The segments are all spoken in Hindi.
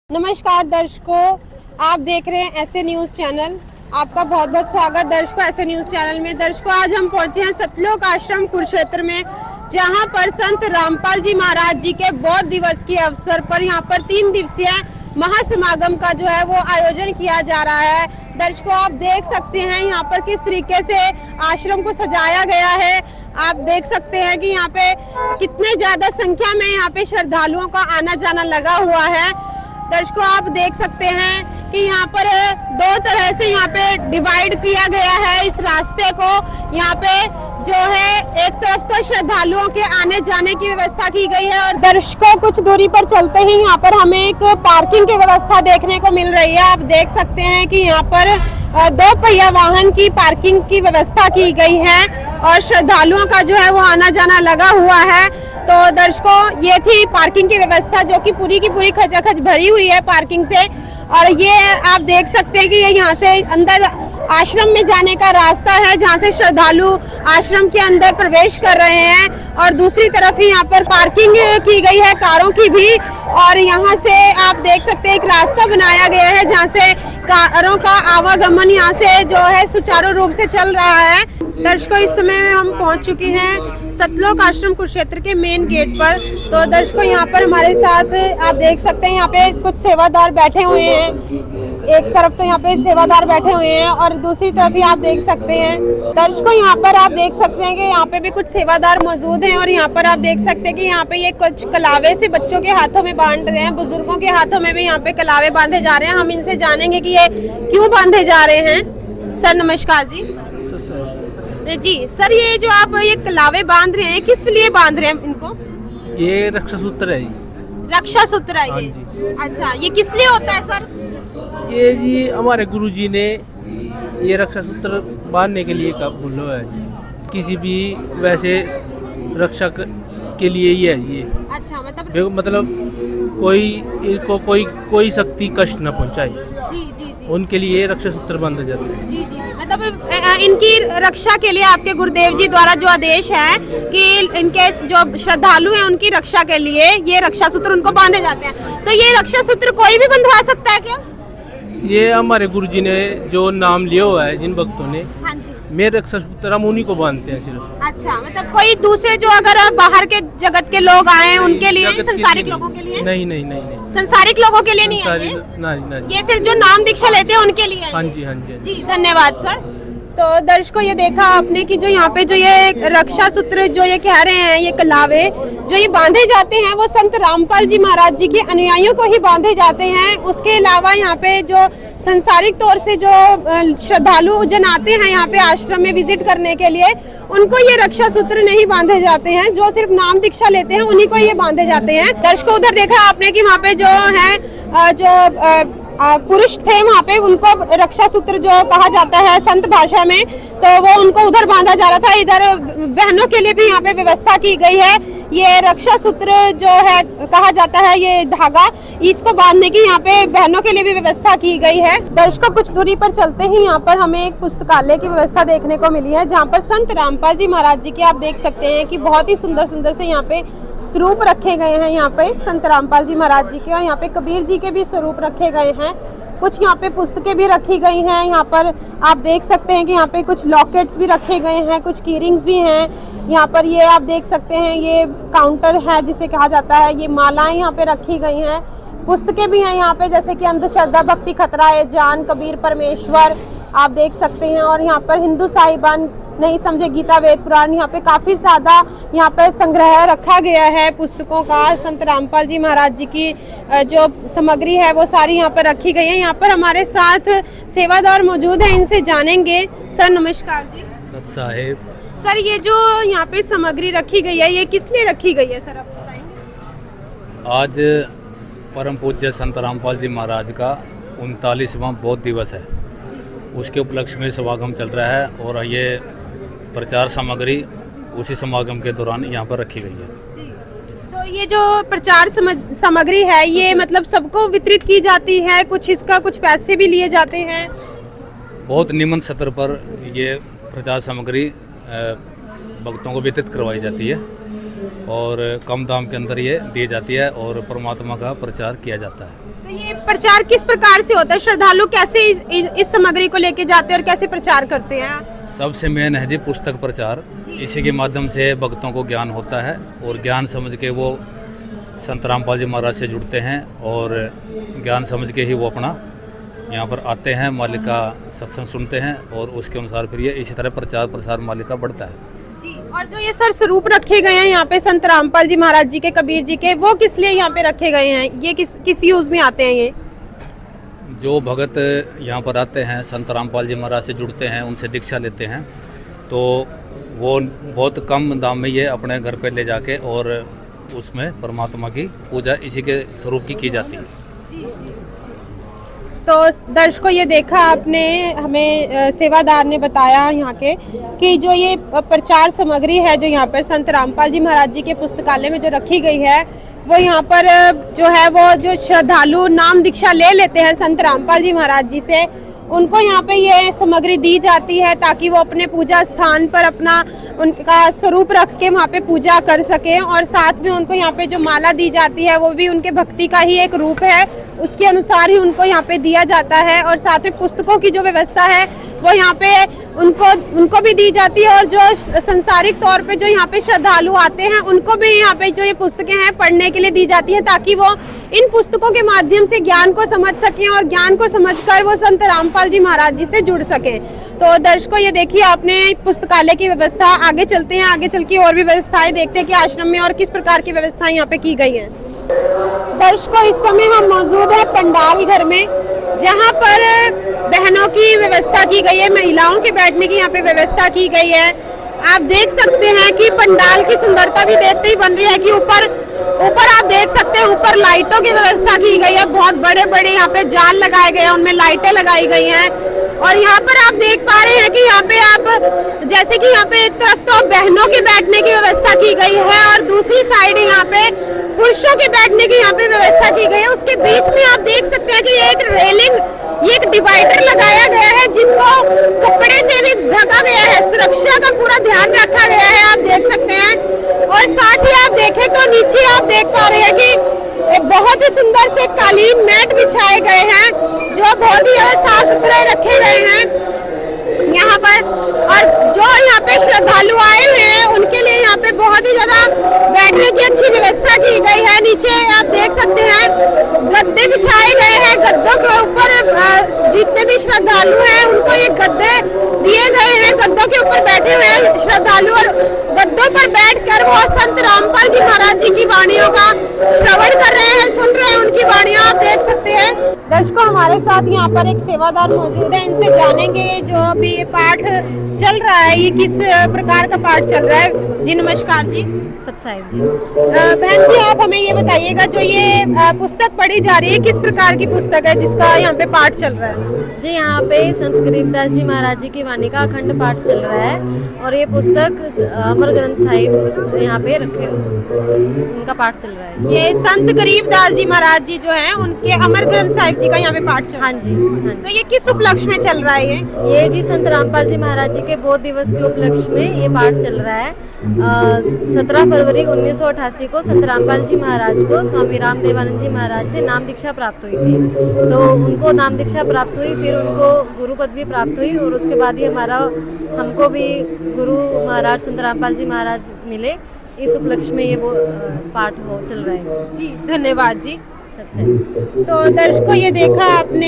नमस्कार दर्शकों, आप देख रहे हैं ऐसे न्यूज चैनल। आपका बहुत बहुत स्वागत दर्शकों ऐसे न्यूज चैनल में। दर्शकों, आज हम पहुंचे हैं सतलोक आश्रम कुरुक्षेत्र में, जहां पर संत रामपाल जी महाराज जी के बौद्ध दिवस के अवसर पर यहां पर 3 दिवसीय महासमागम का जो है वो आयोजन किया जा रहा है। दर्शकों, आप देख सकते हैं यहाँ पर किस तरीके से आश्रम को सजाया गया है। आप देख सकते हैं कि यहाँ पे कितने ज्यादा संख्या में यहाँ पे श्रद्धालुओं का आना जाना लगा हुआ है। दर्शकों, आप देख सकते हैं कि यहाँ पर 2 तरह से यहाँ पे डिवाइड किया गया है इस रास्ते को। यहाँ पे जो है एक तरफ तो श्रद्धालुओं के आने जाने की व्यवस्था की गई है, और दर्शकों कुछ दूरी पर चलते ही यहाँ पर हमें एक पार्किंग की व्यवस्था देखने को मिल रही है। आप देख सकते हैं कि यहाँ पर 2 पहिया वाहन की पार्किंग की व्यवस्था की गई है और श्रद्धालुओं का जो है वो आना जाना लगा हुआ है। तो दर्शकों, ये थी पार्किंग की व्यवस्था जो कि पूरी की पूरी खचाखच भरी हुई है पार्किंग से। और ये आप देख सकते हैं कि ये यहाँ से अंदर आश्रम में जाने का रास्ता है, जहाँ से श्रद्धालु आश्रम के अंदर प्रवेश कर रहे हैं। और दूसरी तरफ ही यहाँ पर पार्किंग की गई है कारों की भी, और यहाँ से आप देख सकते हैं एक रास्ता बनाया गया है जहाँ से कारों का आवागमन यहाँ से जो है सुचारू रूप से चल रहा है। दर्शकों, इस समय हम पहुंच चुके हैं सतलोक आश्रम कुरुक्षेत्र के मेन गेट पर। तो दर्शकों, यहाँ पर हमारे साथ आप देख सकते हैं यहाँ पे कुछ सेवादार बैठे हुए हैं। एक तरफ तो यहाँ पे सेवादार बैठे हुए हैं और दूसरी तरफ ही आप देख सकते हैं। दर्शकों, यहाँ पर आप देख सकते हैं कि यहाँ पे भी कुछ सेवादार मौजूद हैं, और यहाँ पर आप देख सकते हैं कि यहाँ पे ये कुछ कलावे से बच्चों के हाथों में बांध रहे हैं। बुजुर्गों के हाथों में भी यहाँ पे कलावे बांधे जा रहे हैं। हम इनसे जानेंगे कि ये क्यों बांधे जा रहे हैं। सर नमस्कार जी। जी सर, ये जो आप ये कलावे बांध रहे हैं, किस लिए बांध रहे हैं इनको? ये रक्षा सूत्र है। रक्षा सूत्र है ये? अच्छा, ये किस लिए होता है सर? ये जी हमारे गुरुजी ने ये रक्षा सूत्र बांधने के लिए का बोला है। किसी भी वैसे रक्षा के लिए ही है ये। अच्छा, मतलब कोई शक्ति कष्ट न पहुंचाए, जी जी जी, उनके लिए रक्षा सूत्र बांधे जाते हैं। जी जी, मतलब इनकी रक्षा के लिए आपके गुरुदेव जी द्वारा जो आदेश है कि इनके जो श्रद्धालु हैं उनकी रक्षा के लिए ये रक्षा सूत्र उनको बांधे जाते हैं। तो ये रक्षा सूत्र कोई भी बंधवा सकता है क्या? ये हमारे गुरुजी ने जो नाम लिया हुआ है, जिन भक्तों ने, हाँ जी, मेरे रक्षा सूत्र हम उन्हीं को बांधते हैं सिर्फ। अच्छा, मतलब कोई दूसरे जो अगर बाहर के जगत के लोग आए उनके लिए, संसारिक लोगों के लिए? नहीं नहीं नहीं नहीं, संसारिक लोगों के लिए नहीं है ये? नहीं, ये सिर्फ जो नाम दीक्षा लेते हैं उनके लिए है? हाँ जी हाँ जी। जी धन्यवाद सर। तो दर्शकों, ये देखा आपने कि जो यहाँ पे जो ये रक्षा सूत्र जो ये कह रहे हैं, ये कलावे जो ये बांधे जाते हैं वो संत रामपाल जी महाराज जी के अनुयायियों को ही बांधे जाते हैं। उसके अलावा यहाँ पे जो संसारिक तौर से जो श्रद्धालु जन आते हैं यहाँ पे आश्रम में विजिट करने के लिए, उनको ये रक्षा सूत्र नहीं बांधे जाते हैं। जो सिर्फ नाम दीक्षा लेते हैं उन्हीं को ये बांधे जाते हैं। दर्शकों, उधर देखा आपने कि वहाँ पे जो है पुरुष थे, वहाँ पे उनको रक्षा सूत्र जो कहा जाता है संत भाषा में, तो वो उनको उधर बांधा जा रहा था। इधर बहनों के लिए भी यहाँ पे व्यवस्था की गई है। ये रक्षा सूत्र जो है कहा जाता है, ये धागा, इसको बांधने की यहाँ पे बहनों के लिए भी व्यवस्था की गई है। दर्शकों, कुछ दूरी पर चलते ही यहाँ पर हमें एक पुस्तकालय की व्यवस्था देखने को मिली है, जहाँ पर संत रामपाल जी महाराज जी के आप देख सकते हैं कि बहुत ही सुंदर सुंदर से यहाँ पे स्वरूप रखे गए हैं। यहाँ पे संत रामपाल जी महाराज जी के, और यहाँ पे कबीर जी के भी स्वरूप रखे गए हैं। कुछ यहाँ पे पुस्तकें भी रखी गई हैं। यहाँ पर आप देख सकते हैं कि यहाँ पे कुछ लॉकेट्स भी रखे गए हैं, कुछ कीरिंग्स भी हैं। यहाँ पर ये आप देख सकते हैं, ये काउंटर है जिसे कहा जाता है। ये मालाएं यहाँ पे रखी गई हैं। पुस्तकें भी हैं यहाँ पे, जैसे कि अंधश्रद्धा भक्ति खतरा है जान, कबीर परमेश्वर आप देख सकते हैं। और यहाँ पर हिंदू साहिबान नहीं समझे गीता वेद पुराण, यहाँ पे काफी ज्यादा यहाँ पे संग्रह रखा गया है पुस्तकों का। संत रामपाल जी महाराज जी की जो सामग्री है वो सारी यहाँ पर रखी गई है। यहाँ पर हमारे साथ सेवादार मौजूद हैं, इनसे जानेंगे। सर नमस्कार जी। सत साहेब। सर, ये जो यहाँ पे सामग्री रखी गई है, ये किस लिए रखी गई है सर, आप बताएंगे? आज परम पूज्य संत रामपाल जी महाराज का 39वां बौद्ध दिवस है, उसके उपलक्ष्य में समागम चल रहा है, और ये प्रचार सामग्री उसी समागम के दौरान यहाँ पर रखी गई है। जी। तो ये जो प्रचार सामग्री है, ये मतलब सबको वितरित की जाती है? कुछ इसका कुछ पैसे भी लिए जाते हैं? बहुत निम्न स्तर पर ये प्रचार सामग्री भक्तों को वितरित करवाई जाती है, और कम दाम के अंदर ये दी जाती है, और परमात्मा का प्रचार किया जाता है। तो ये प्रचार किस प्रकार से होता है? श्रद्धालु कैसे इस सामग्री को लेके जाते हैं और कैसे प्रचार करते हैं? सबसे मेन है जी पुस्तक प्रचार। इसी के माध्यम से भक्तों को ज्ञान होता है और ज्ञान समझ के वो संत रामपाल जी महाराज से जुड़ते हैं और ज्ञान समझ के ही वो अपना यहाँ पर आते हैं, मालिक का सत्संग सुनते हैं और उसके अनुसार फिर ये इसी तरह प्रचार प्रसार मालिक का बढ़ता है जी। और जो ये सर स्वरूप रखे गए हैं यहाँ पे संत रामपाल जी महाराज जी के, कबीर जी के, वो किस लिए यहाँ पे रखे गए हैं? ये किस यूज में आते हैं? ये जो भगत यहाँ पर आते हैं, संत रामपाल जी महाराज से जुड़ते हैं, उनसे दीक्षा लेते हैं, तो वो बहुत कम दाम में ये अपने घर पे ले जाके और उसमें परमात्मा की पूजा इसी के स्वरूप की जाती है। तो दर्शकों ये देखा आपने, हमें सेवादार ने बताया यहाँ के कि जो ये प्रचार सामग्री है जो यहाँ पर संत रामपाल जी महाराज जी के पुस्तकालय में जो रखी गई है, वो यहाँ पर जो है वो जो श्रद्धालु नाम दीक्षा ले लेते हैं संत रामपाल जी महाराज जी से, उनको यहाँ पे ये सामग्री दी जाती है ताकि वो अपने पूजा स्थान पर अपना उनका स्वरूप रख के वहाँ पे पूजा कर सकें। और साथ में उनको यहाँ पे जो माला दी जाती है वो भी उनके भक्ति का ही एक रूप है, उसके अनुसार ही उनको यहाँ पे दिया जाता है। और साथ में पुस्तकों की जो व्यवस्था है वो यहाँ पे उनको भी दी जाती है। और जो संसारिक तौर पे जो यहाँ पे श्रद्धालु आते हैं उनको भी यहाँ पे जो ये पुस्तकें हैं पढ़ने के लिए दी जाती है ताकि वो इन पुस्तकों के माध्यम से ज्ञान को समझ सकें और ज्ञान को समझकर वो संत रामपाल जी महाराज जी से जुड़ सके। तो दर्शकों ये देखिए आपने पुस्तकालय की व्यवस्था। आगे चलते हैं, आगे चल के और भी व्यवस्थाएं देखते हैं कि आश्रम में और किस प्रकार की व्यवस्थाएं यहाँ पे की गई हैं। दर्शकों इस समय हम मौजूद है पंडाल घर में, जहाँ पर बहनों की व्यवस्था की गई है, महिलाओं के बैठने की यहाँ पे व्यवस्था की गई है। आप देख सकते हैं कि पंडाल की सुंदरता भी देखते ही बन रही है कि ऊपर आप देख सकते हैं ऊपर लाइटों की व्यवस्था की गई है। बहुत बड़े बड़े यहाँ पे जाल लगाए गए हैं, उनमें लाइटें लगाई गई हैं। और यहाँ पर आप देख पा रहे हैं कि यहाँ पे आप जैसे कि यहाँ पे एक तरफ तो बहनों के बैठने की व्यवस्था की गई है और दूसरी साइड यहाँ पे पुरुषों के बैठने की यहाँ पे व्यवस्था की गई है। उसके बीच में आप देख सकते हैं कि एक रेलिंग, ये एक डिवाइडर लगाया गया है जिसको कपड़े से भी ढका गया है। सुरक्षा का पूरा ध्यान रखा गया है, आप देख सकते हैं। और साथ ही आप देखें तो नीचे आप देख पा रहे हैं कि एक बहुत ही सुंदर से कालीन मैट बिछाए गए हैं जो बहुत ही साफ सुथरे रखे गए हैं यहाँ पर। और जो यहाँ पे श्रद्धालु आए हुए हैं उनके लिए यहाँ पे बहुत ही ज्यादा बैठने की अच्छी व्यवस्था की गई है। नीचे आप देख सकते हैं गद्दे बिछाए गए हैं, गद्दों के ऊपर जितने भी श्रद्धालु हैं उनको ये गद्दे दिए गए हैं। गद्दों के ऊपर बैठे हुए श्रद्धालु और गद्दों पर बैठकर वो संत रामपाल जी महाराज जी की वाणियों का श्रवण कर रहे हैं, सुन रहे हैं उनकी वाणियां, आप देख सकते हैं। दर्शकों हमारे साथ यहाँ पर एक सेवादार मौजूद है, इनसे जानेंगे जो अभी ये पाठ चल रहा है ये किस प्रकार का पाठ चल रहा है। जी नमस्कार जी। सत साहिब जी। बहन जी आप हमें ये बताइएगा जो ये पुस्तक पढ़ी जा रही है किस प्रकार की पुस्तक है जिसका यहाँ पे पाठ चल रहा है? जी यहाँ पे संत गरीबदास जी महाराज जी की वाणी का अखंड पाठ चल रहा है और ये पुस्तक अमर ग्रंथ साहिब यहाँ पे रखे उनका पाठ चल रहा है। ये संत गरीबदास जी महाराज जी जो है उनके अमर ग्रंथ साहिब जी का यहाँ पे पाठ चल रहा है। हाँ जी। तो ये किस उपलक्ष्य में चल रहा है? ये जी संत रामपाल जी महाराज जी के बोध दिवस के उपलक्ष्य में ये पाठ चल रहा है। 17 फरवरी 1988 को संत रामपाल जी महाराज को स्वामी रामदेवानंद जी महाराज से नाम दीक्षा प्राप्त हुई थी। तो उनको नाम दीक्षा प्राप्त हुई, फिर उनको गुरु पदवी प्राप्त हुई और उसके बाद ही हमको भी गुरु महाराज संत रामपाल जी महाराज मिले। इस उपलक्ष्य में ये वो पाठ चल रहा है। जी धन्यवाद जी। सत्संग। तो दर्शकों ये देखा आपने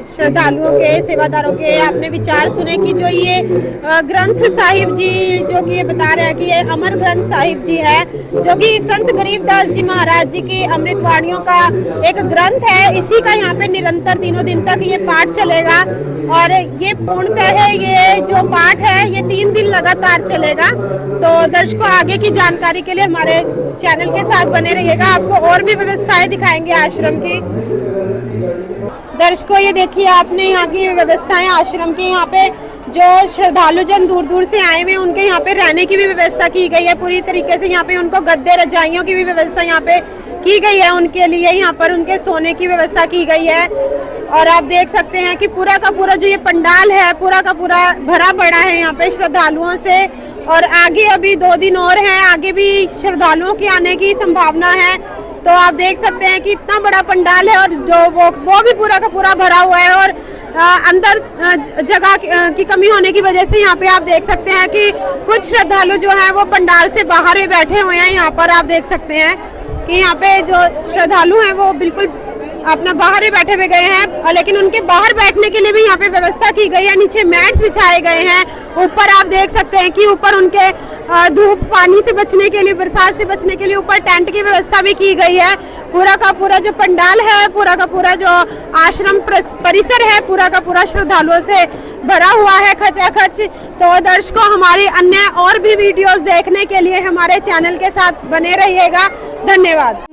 श्रद्धालुओं के, सेवादारों के आपने विचार सुने कि जो ये ग्रंथ साहिब जी जो कि ये बता रहे हैं कि ये अमर ग्रंथ साहिब जी है जो कि संत गरीबदास जी महाराज जी की अमृतवाणियों का एक ग्रंथ है। इसी का यहाँ पे निरंतर दिनों दिन तक ये पाठ चलेगा और ये पूर्णतः है ये जो पाठ है ये 3 दिन लगातार चलेगा। तो दर्शकों आगे की जानकारी के लिए हमारे चैनल के साथ बने रहिएगा, आपको और भी व्यवस्थाएं दिखाएंगे आश्रम की। दर्शकों ये देखिए आपने यहाँ की व्यवस्थाएं आश्रम की, यहाँ पे जो श्रद्धालु जन दूर दूर से आए हुए उनके यहाँ पे रहने की भी व्यवस्था की गई है पूरी तरीके से। यहाँ पे उनको गद्दे रजाइयों की भी व्यवस्था यहाँ पे की गई है उनके लिए, यहाँ पर उनके सोने की व्यवस्था की गई है। और आप देख सकते हैं कि पूरा का पूरा जो ये पंडाल है पूरा का पूरा भरा पड़ा है यहाँ पे श्रद्धालुओं से। और आगे अभी 2 दिन और हैं, आगे भी श्रद्धालुओं के आने की संभावना है। तो आप देख सकते हैं कि इतना बड़ा पंडाल है और जो वो भी पूरा का पूरा भरा हुआ है और अंदर जगह की कमी होने की वजह से यहाँ पे आप देख सकते हैं कि कुछ श्रद्धालु जो हैं वो पंडाल से बाहर ही बैठे हुए हैं। यहाँ पर आप देख सकते हैं कि यहाँ पे जो श्रद्धालु हैं वो बिल्कुल अपना बाहर ही बैठे हुए गए हैं, लेकिन उनके बाहर बैठने के लिए भी यहाँ पे व्यवस्था की गई है। नीचे मैट्स बिछाए गए हैं, ऊपर आप देख सकते हैं कि ऊपर उनके धूप पानी से बचने के लिए, बरसात से बचने के लिए ऊपर टेंट की व्यवस्था भी की गई है। पूरा का पूरा जो पंडाल है, पूरा का पूरा जो आश्रम परिसर है, पूरा का पूरा श्रद्धालुओं से भरा हुआ है खचाखच। तो दर्शकों, हमारी अन्य और भी वीडियोस देखने के लिए हमारे चैनल के साथ बने रहिएगा। धन्यवाद।